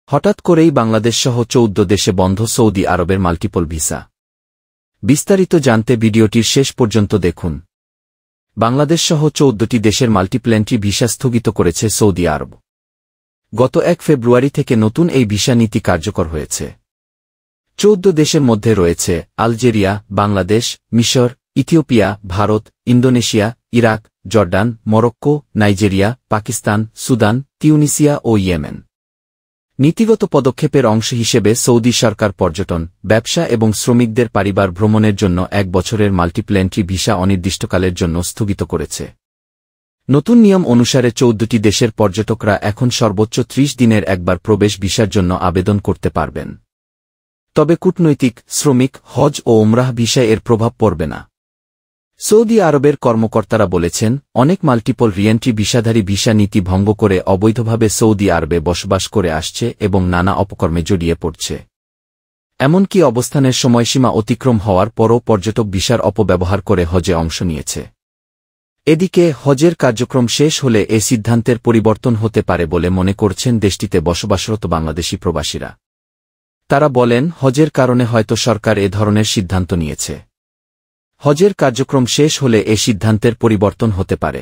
হঠাৎ করেই বাংলাদেশসহ 14 দেশে বন্ধ সৌদি আরবের মাল্টিপল ভিসা। বিস্তারিত জানতে ভিডিওটির শেষ পর্যন্ত দেখুন। বাংলাদেশসহ 14টি দেশের মাল্টিপ্ল্যান্ট্রি ভিসা স্থগিত করেছে সৌদি আরব। গত 1 ফেব্রুয়ারি থেকে নতুন এই ভিসা নীতি কার্যকর হয়েছে। 14 দেশের মধ্যে রয়েছে আলজেরিয়া, বাংলাদেশ, মিশর, Ethiopia, Bharat, Indonesia, Iraq, Jordan, Morocco, Nigeria, Pakistan, Sudan, Tunisia ও ইয়েমেন। নীতিগত পদক্ষেপের অংশ হিসেবে সৌদি সরকার পর্যটন, ব্যবসা এবং শ্রমিকদের পরিবার ভ্রমণের জন্য 1 বছরের মাল্টিপ্ল্যান্ট্রি ভিসা অনির্দিষ্টকালের জন্য স্থগিত করেছে। নতুন নিয়ম অনুসারে 14টি দেশের পর্যটকরা এখন সর্বোচ্চ 30 দিনের একবার প্রবেশ ভিসার জন্য আবেদন করতে পারবেন। তবে কূটনৈতিক, শ্রমিক, হজ ও ওমরাহ ভিসায় এর প্রভাব পড়বে না। সৌদি আরবের কর্মকর্তারা বলেছেন, অনেক মাল্টিপল রিএন্ট্রি ভিসাধারী ভিসা নীতি ভঙ্গ করে অবৈধভাবে সৌদি আরবে বসবাস করে আসছে এবং নানা অপকর্মে জড়িয়ে পড়ছে। এমনকি অবস্থানের সময়সীমা অতিক্রম হওয়ার পরও পর্যটক ভিসার অপব্যবহার করে হজে অংশ নিয়েছে। এদিকে হজের কার্যক্রম শেষ হলে এ সিদ্ধান্তের পরিবর্তন হতে পারে বলে মনে করছেন দেশটিতে বসবাসরত বাংলাদেশি প্রবাসীরা। তারা বলেন, হজের কারণে হয়তো সরকার এ ধরনের সিদ্ধান্ত নিয়েছে। হজের কার্যক্রম শেষ হলে এ সিদ্ধান্তের পরিবর্তন হতে পারে।